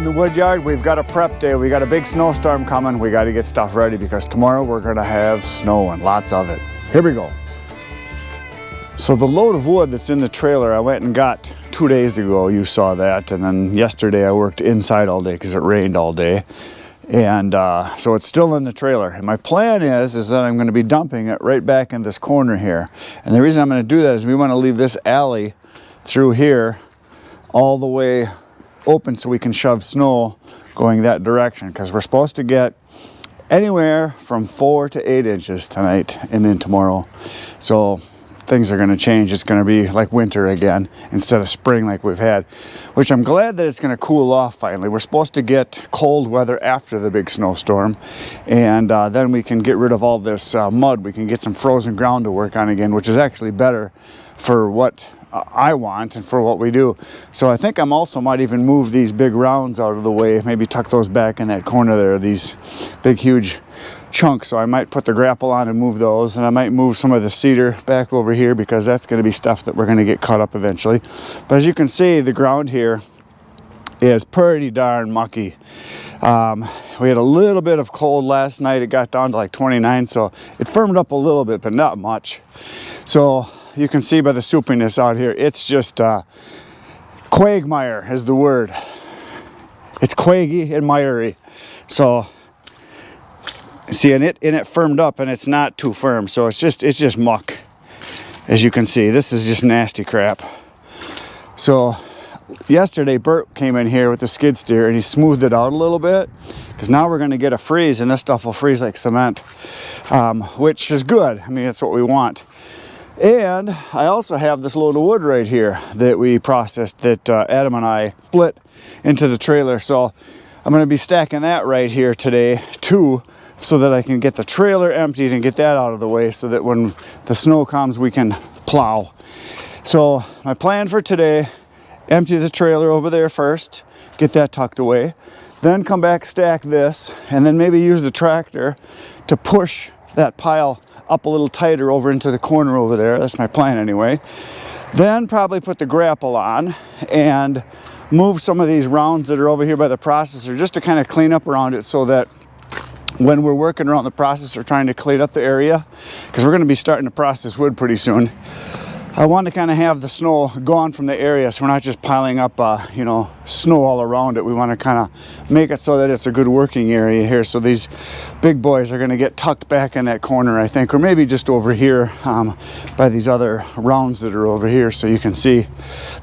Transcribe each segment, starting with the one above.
in the Woodyard. We've got a prep day. We got a big snowstorm coming. We got to get stuff ready because tomorrow we're going to have snow and lots of it. Here we go. So the load of wood that's in the trailer I went and got 2 days ago. You saw that. And then yesterday I worked inside all day because it rained all day. And so it's still in the trailer. And my plan is that I'm going to be dumping it right back in this corner here. And the reason I'm going to do that is we want to leave this alley through here all the way open so we can shove snow going that direction, because we're supposed to get anywhere from 4 to 8 inches tonight and then tomorrow. So things are going to change. It's going to be like winter again instead of spring like we've had, which I'm glad that it's going to cool off finally. We're supposed to get cold weather after the big snowstorm, and then we can get rid of all this mud. We can get some frozen ground to work on again, which is actually better for what I want and for what we do. So I think I'm also might even move these big rounds out of the way, maybe tuck those back in that corner there, these big huge chunks. So I might put the grapple on and move those, and I might move some of the cedar back over here because that's going to be stuff that we're going to get cut up eventually. But as you can see, the ground here is pretty darn mucky. We had a little bit of cold last night. It got down to like 29, so it firmed up a little bit, but not much. So you can see by the soupiness out here, it's just quagmire is the word. It's quaggy and miry. So see, and it firmed up, and it's not too firm, so it's just muck. As you can see, this is just nasty crap. So yesterday Bert came in here with the skid steer and he smoothed it out a little bit, because now we're going to get a freeze, and this stuff will freeze like cement, which is good. I mean, that's what we want. And I also have this load of wood right here that we processed, that Adam and I split into the trailer. So I'm going to be stacking that right here today too, so that I can get the trailer emptied and get that out of the way, so that when the snow comes we can plow. So my plan for today: empty the trailer over there first, get that tucked away, then come back, stack this, and then maybe use the tractor to push that pile up a little tighter over into the corner over there. That's my plan anyway. Then probably put the grapple on and move some of these rounds that are over here by the processor, just to kind of clean up around it, so that when we're working around the processor trying to clean up the area, because we're going to be starting to process wood pretty soon, I want to kind of have the snow gone from the area, so we're not just piling up, you know, snow all around it. We want to kind of make it so that it's a good working area here. So these big boys are going to get tucked back in that corner, I think, or maybe just over here by these other rounds that are over here. So you can see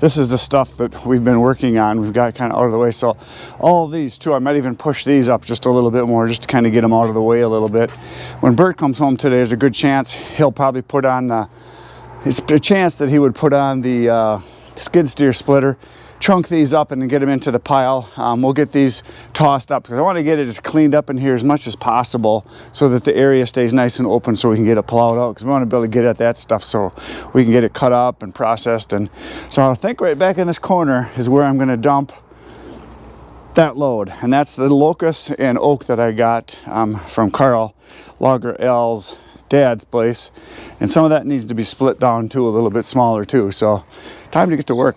this is the stuff that we've been working on. We've got kind of out of the way. So all of these too, I might even push these up just a little bit more, just to kind of get them out of the way a little bit. When Bert comes home today, there's a good chance he'll probably put on the It's a chance that he would put on the skid steer splitter, chunk these up, and then get them into the pile. We'll get these tossed up, because I want to get it as cleaned up in here as much as possible, so that the area stays nice and open, so we can get it plowed out, because we want to be able to get at that stuff so we can get it cut up and processed. And so I think right back in this corner is where I'm going to dump that load, and that's the locust and oak that I got from Carl Logger L's dad's place, and some of that needs to be split down too, a little bit smaller too. So time to get to work.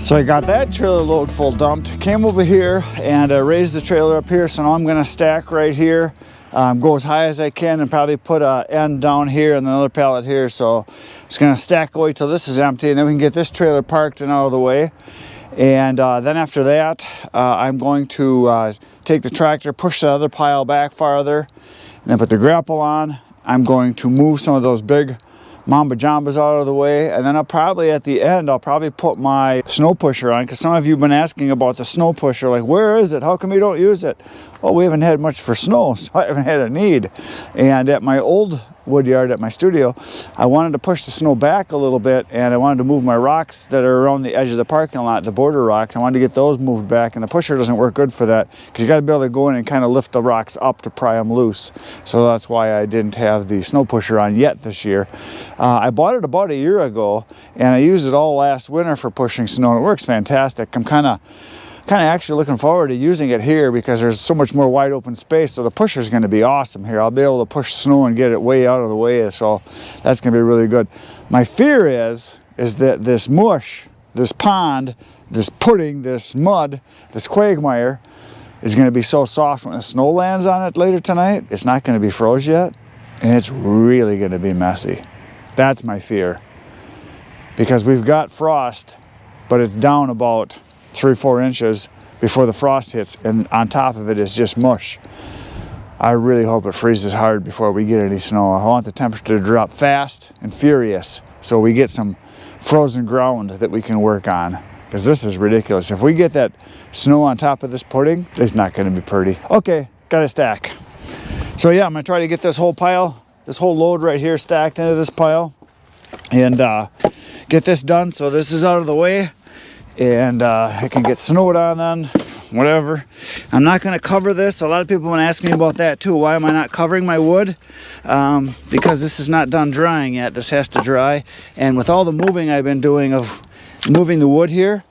So I got that trailer load full dumped, came over here and raised the trailer up here. So now I'm going to stack right here, go as high as I can, and probably put an end down here and another pallet here. So I'm just going to stack away till this is empty, and then we can get this trailer parked and out of the way. And then after that, I'm going to take the tractor, push the other pile back farther, and then put the grapple on. I'm going to move some of those big Mamba Jambas out of the way, and then I'll probably at the end I'll probably put my snow pusher on, because some of you have been asking about the snow pusher, like, where is it? How come you don't use it? Well, we haven't had much for snow, so I haven't had a need. And at my old Woodyard at my studio, I wanted to push the snow back a little bit, and I wanted to move my rocks that are around the edge of the parking lot, the border rocks. I wanted to get those moved back, and the pusher doesn't work good for that, because you got to be able to go in and kind of lift the rocks up to pry them loose. So that's why I didn't have the snow pusher on yet this year. I bought it about a year ago, and I used it all last winter for pushing snow, and it works fantastic. I'm kind of actually looking forward to using it here, because there's so much more wide open space, so the pusher is going to be awesome here. I'll be able to push snow and get it way out of the way, so that's going to be really good. My fear is that this mush, this pond, this pudding, this mud, this quagmire is going to be so soft when the snow lands on it later tonight, it's not going to be froze yet, and it's really going to be messy. That's my fear, because we've got frost, but it's down about 3-4 inches before the frost hits, and on top of it is just mush. I really hope it freezes hard before we get any snow. I want the temperature to drop fast and furious, so we get some frozen ground that we can work on, because this is ridiculous. If we get that snow on top of this pudding, it's not going to be pretty. Okay, got a stack. So yeah, I'm going to try to get this whole pile, this whole load right here stacked into this pile, and get this done so this is out of the way, and it can get snowed on then, whatever. I'm not going to cover this. A lot of people have been asking me about that too. Why am I not covering my wood? Because this is not done drying yet. This has to dry, and with all the moving I've been doing of moving the wood here,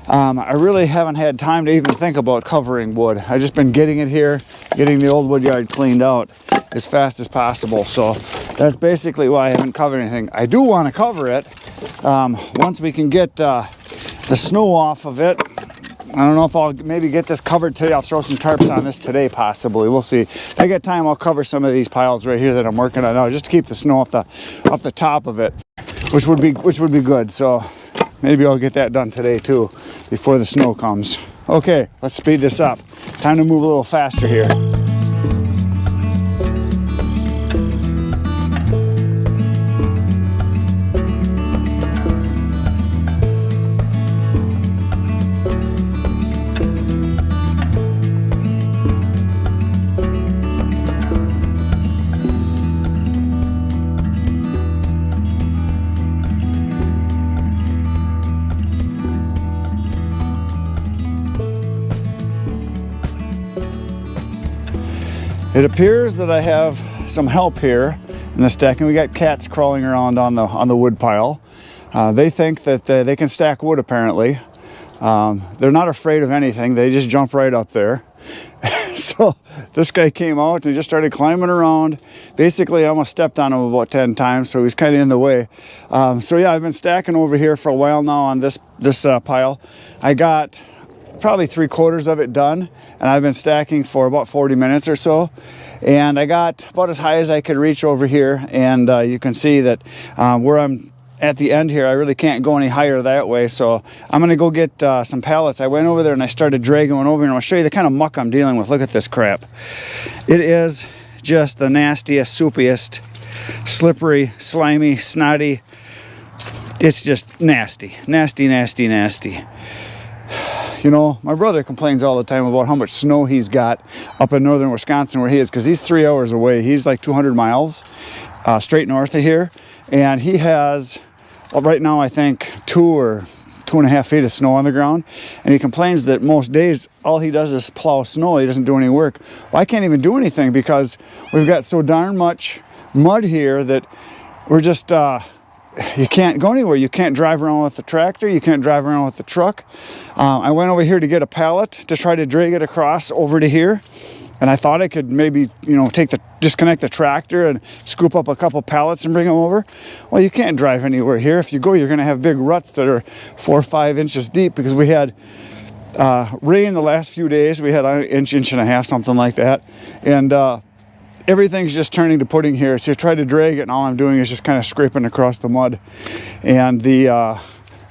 I really haven't had time to even think about covering wood. I've just been getting it here, getting the old Woodyard cleaned out as fast as possible. So that's basically why I haven't covered anything. I do want to cover it once we can get the snow off of it. I don't know if I'll maybe get this covered today. I'll throw some tarps on this today, possibly. We'll see. If I get time, I'll cover some of these piles right here that I'm working on now, just to keep the snow off the top of it, which would be good. So maybe I'll get that done today too, before the snow comes. Okay, let's speed this up. Time to move a little faster here. It appears that I have some help here in the stacking. We got cats crawling around on the wood pile. They think that they can stack wood apparently. They're not afraid of anything. They just jump right up there. So this guy came out and just started climbing around. Basically, I almost stepped on him about 10 times, so he's kind of in the way. So yeah, I've been stacking over here for a while now on this pile. I got probably 3/4 of it done, and I've been stacking for about 40 minutes or so, and I got about as high as I could reach over here, and you can see that where I'm at the end here, I really can't go any higher that way, so I'm gonna go get some pallets. I went over there and I started dragging one over, and I'll show you the kind of muck I'm dealing with. Look at this crap. It is just the nastiest, soupiest, slippery, slimy, snotty. It's just nasty, nasty, nasty, nasty. You know, my brother complains all the time about how much snow he's got up in northern Wisconsin where he is, because he's 3 hours away. He's like 200 miles straight north of here, and he has, well, right now I think 2 or 2.5 feet of snow on the ground, and he complains that most days all he does is plow snow. He doesn't do any work. Well, I can't even do anything because we've got so darn much mud here that we're just you can't go anywhere. You can't drive around with the tractor. You can't drive around with the truck. I went over here to get a pallet to try to drag it across over to here, and I thought I could maybe, you know, disconnect the tractor and scoop up a couple pallets and bring them over. Well, you can't drive anywhere here. If you go, you're going to have big ruts that are 4 or 5 inches deep, because we had rain the last few days. We had an inch, inch and a half, something like that, and everything's just turning to pudding here. So you try to drag it, and all I'm doing is just kind of scraping across the mud. And the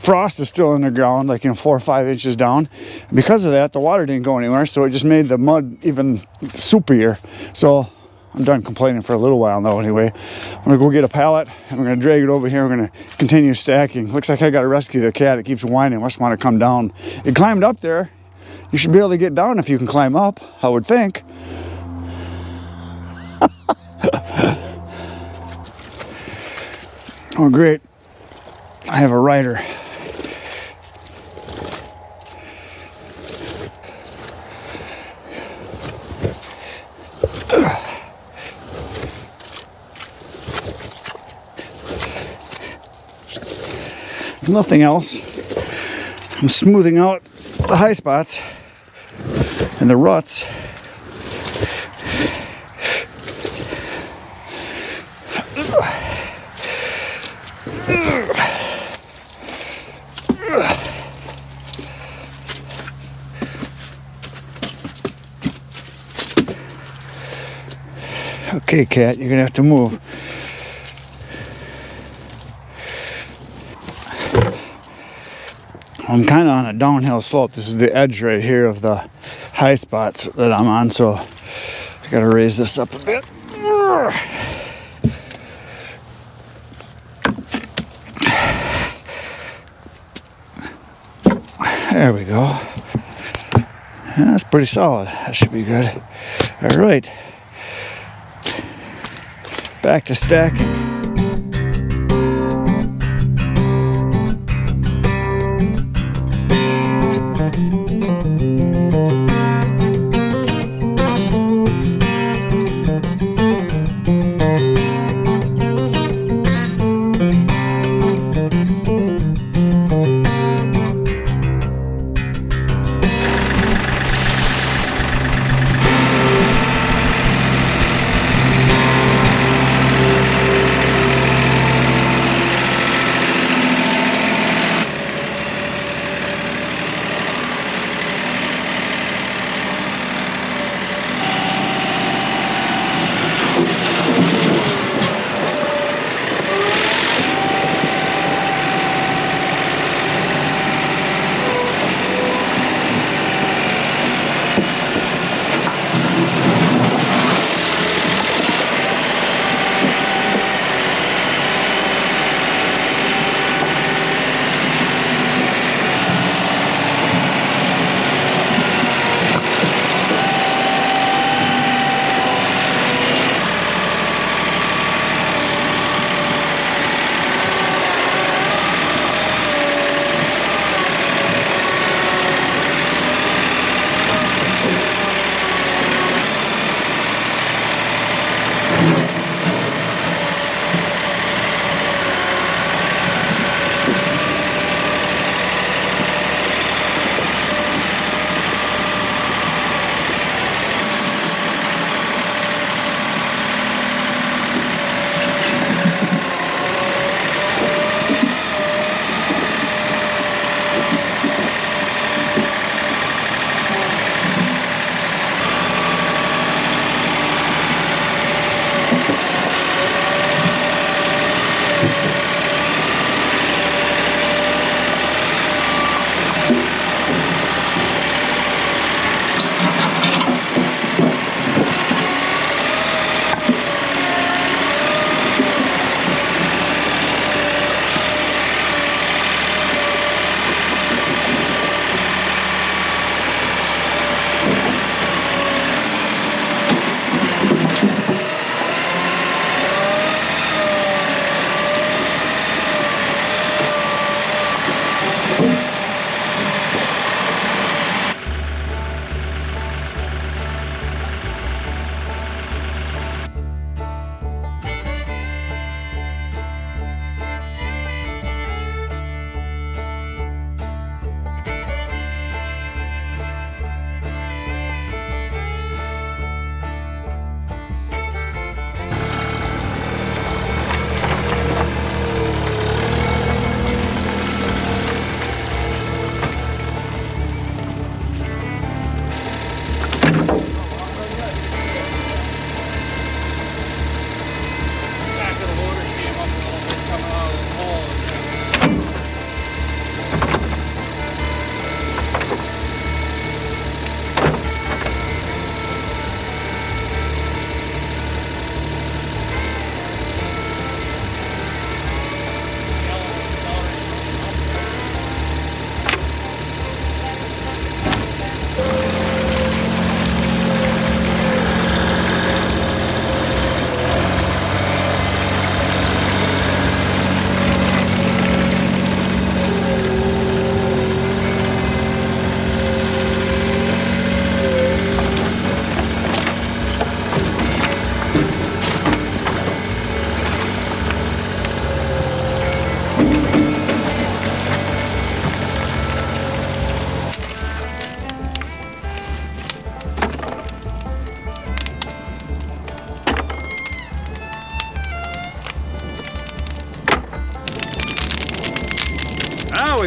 frost is still in the ground, like 4 or 5 inches down. And because of that, the water didn't go anywhere, so it just made the mud even soupier. So I'm done complaining for a little while now anyway. I'm gonna go get a pallet and we're gonna drag it over here. We're gonna continue stacking. Looks like I gotta rescue the cat. It keeps whining, must want to come down. It climbed up there. You should be able to get down if you can climb up, I would think. Oh great, I have a rider. Nothing else. I'm smoothing out the high spots and the ruts. Okay, cat, you're gonna have to move. I'm kind of on a downhill slope. This is the edge right here of the high spots that I'm on, so I gotta raise this up a bit. There we go. That's pretty solid. That should be good. All right. Back to stacking.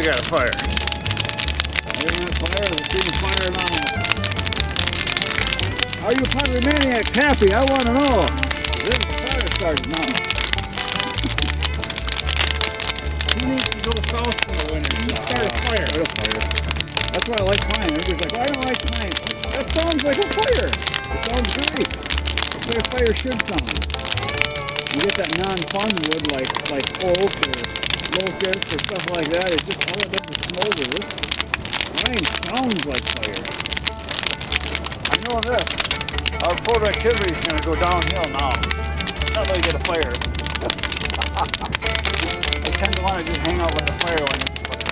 we got a fire. There's that fire. Let's see the fire now. Are you pyromaniacs happy? I want to know. There's the fire started now. Who needs to go south for the winter? You start a fire. Start a fire. That's why I like pine. Everybody's like, oh, I don't like pine. That sounds like a fire. It sounds great. That's the way a fire should sound. You get that non-fun wood like oak or locust or stuff like that. It just all it does is smolder. This pine sounds like fire. I know this. Our productivity is going to go downhill now. Not that we get a fire. I tend to want to just hang out with the fire when it's fire.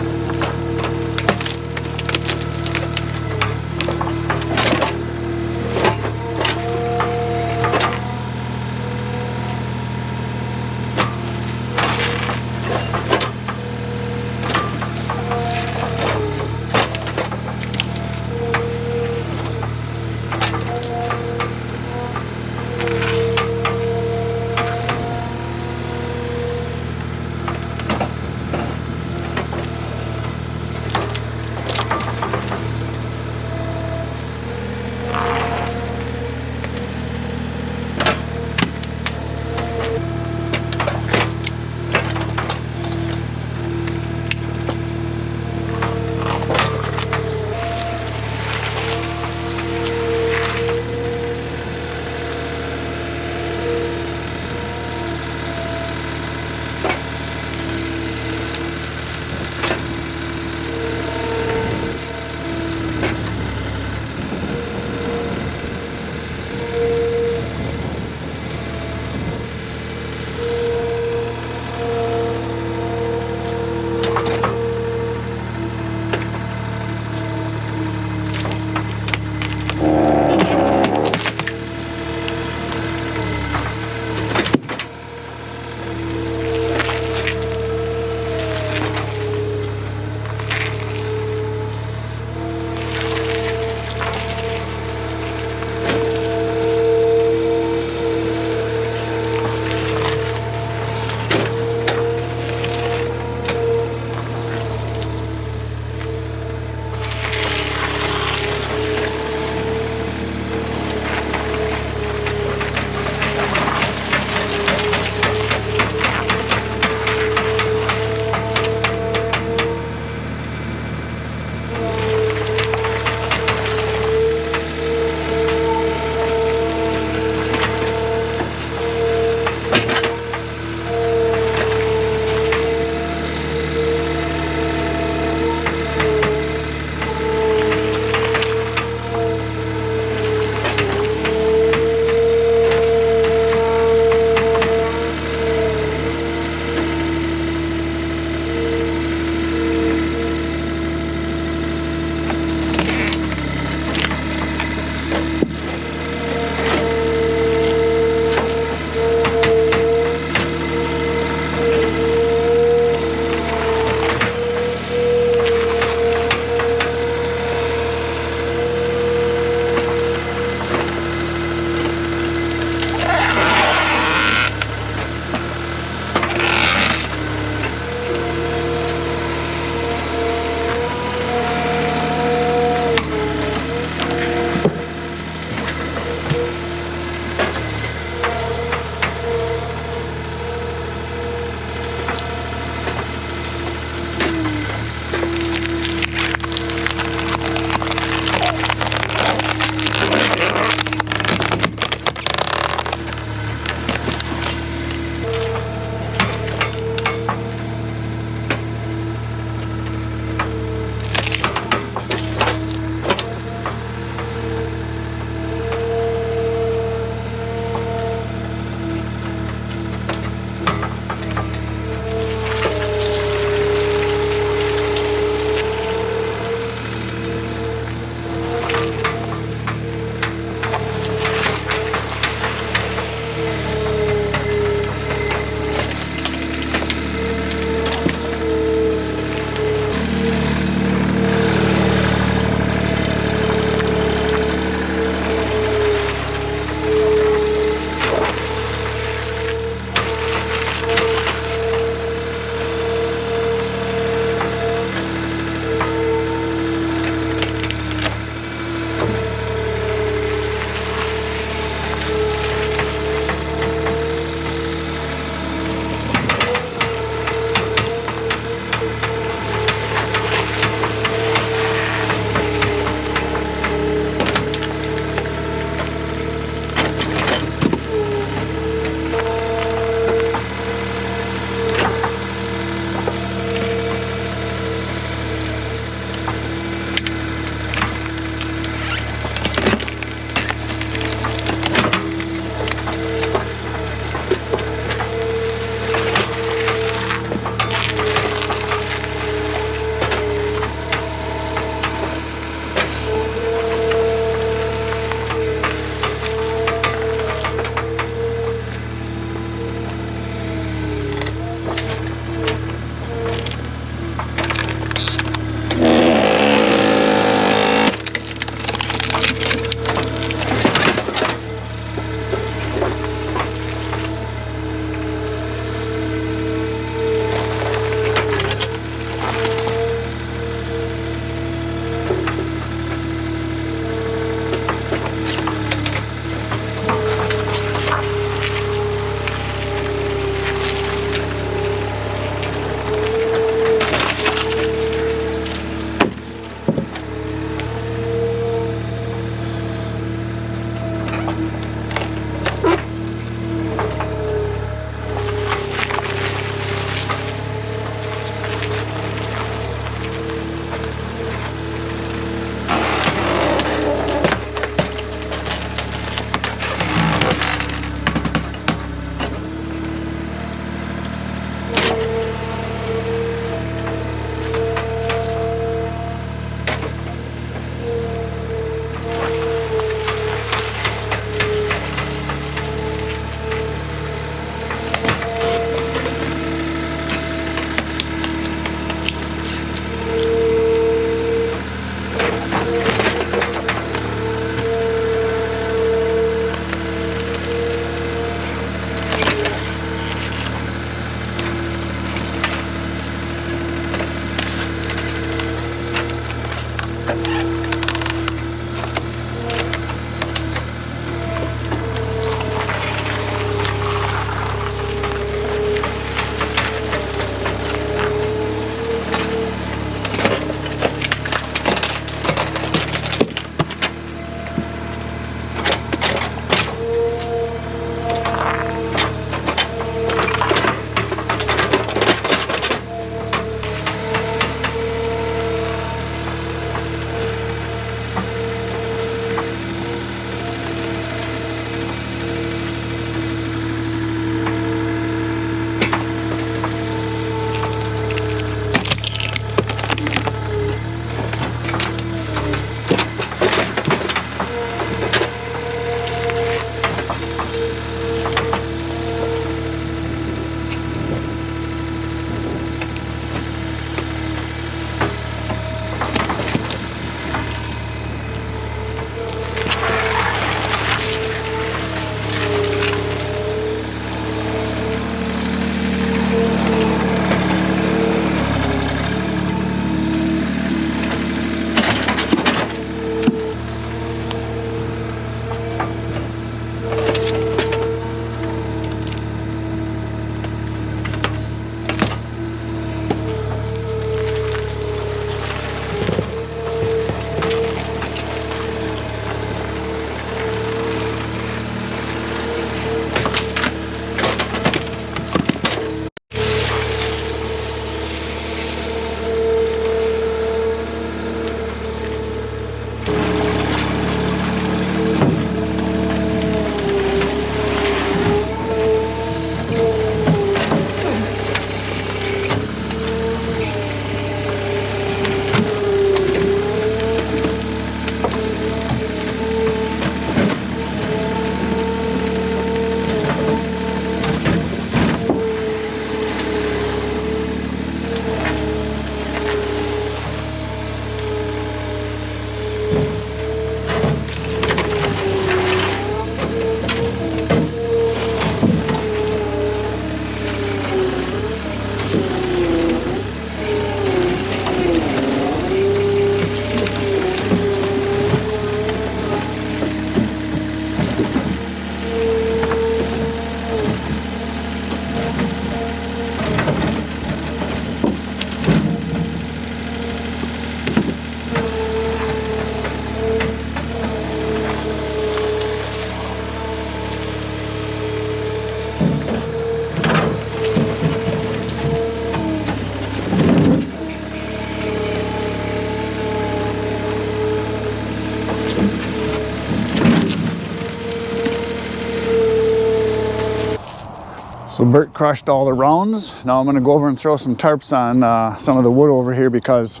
So Bert crushed all the rounds. Now I'm going to go over and throw some tarps on some of the wood over here, because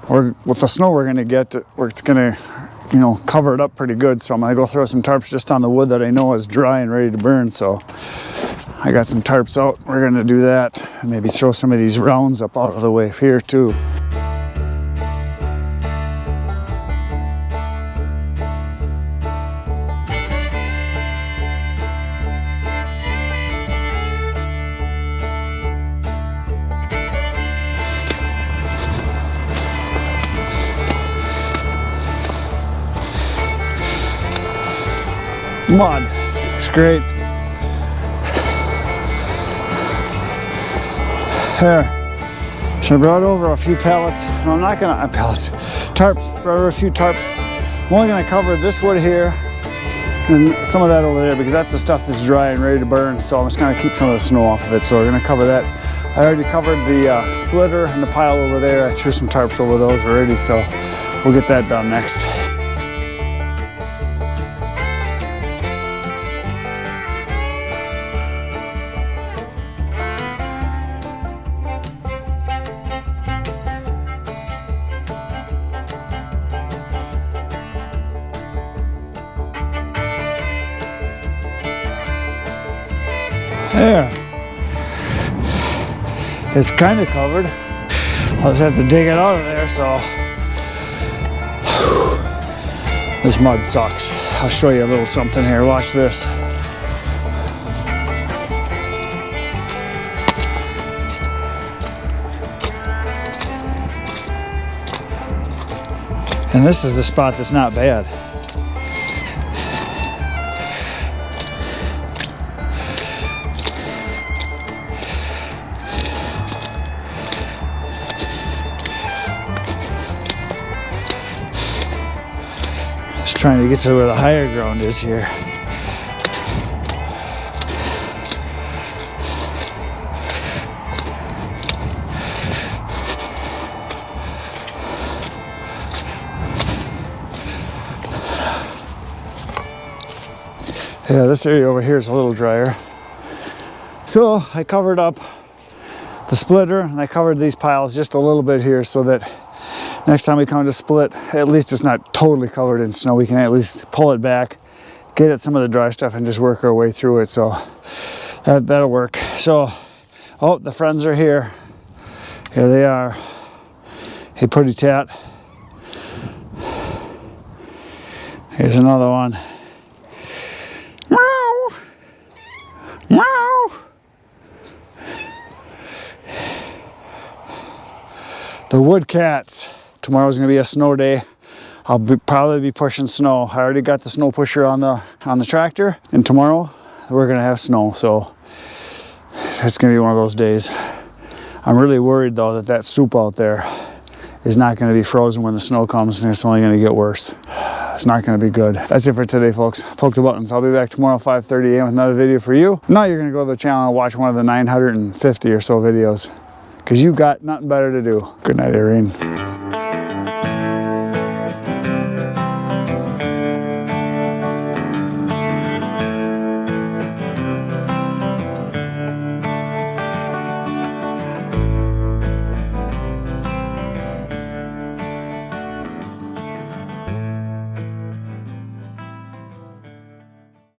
with the snow we're going to get, it's going to, you know, cover it up pretty good. So I'm going to go throw some tarps just on the wood that I know is dry and ready to burn. So I got some tarps out. We're going to do that, and maybe throw some of these rounds up out of the way here too. Mud, it's great. Here, so I brought over a few pallets. No, I'm not gonna, tarps, brought over a few tarps. I'm only gonna cover this wood here and some of that over there, because that's the stuff that's dry and ready to burn. So I'm just gonna keep some of the snow off of it. So we're gonna cover that. I already covered the splitter and the pile over there. I threw some tarps over those already, so we'll get that done next. There. It's kind of covered. I'll just have to dig it out of there, so. This mud sucks. I'll show you a little something here. Watch this. And this is the spot that's not bad. Trying to get to where the higher ground is here. Yeah, this area over here is a little drier. So I covered up the splitter and I covered these piles just a little bit here, so that next time we come to split, at least it's not totally covered in snow. We can at least pull it back, get at some of the dry stuff, and just work our way through it. So that'll work. So, oh, the friends are here. Here they are. Hey, pretty tat. Here's another one. Meow. Meow. The wood cats. Tomorrow's gonna be a snow day. I'll probably be pushing snow. I already got the snow pusher on the tractor, and tomorrow we're gonna have snow, so it's gonna be one of those days. I'm really worried though that soup out there is not gonna be frozen when the snow comes, and it's only gonna get worse. It's not gonna be good. That's it for today, folks. Poke the buttons. I'll be back tomorrow 5:30 a.m. with another video for you. Now you're gonna go to the channel and watch one of the 950 or so videos, because you got nothing better to do. Good night, Irene.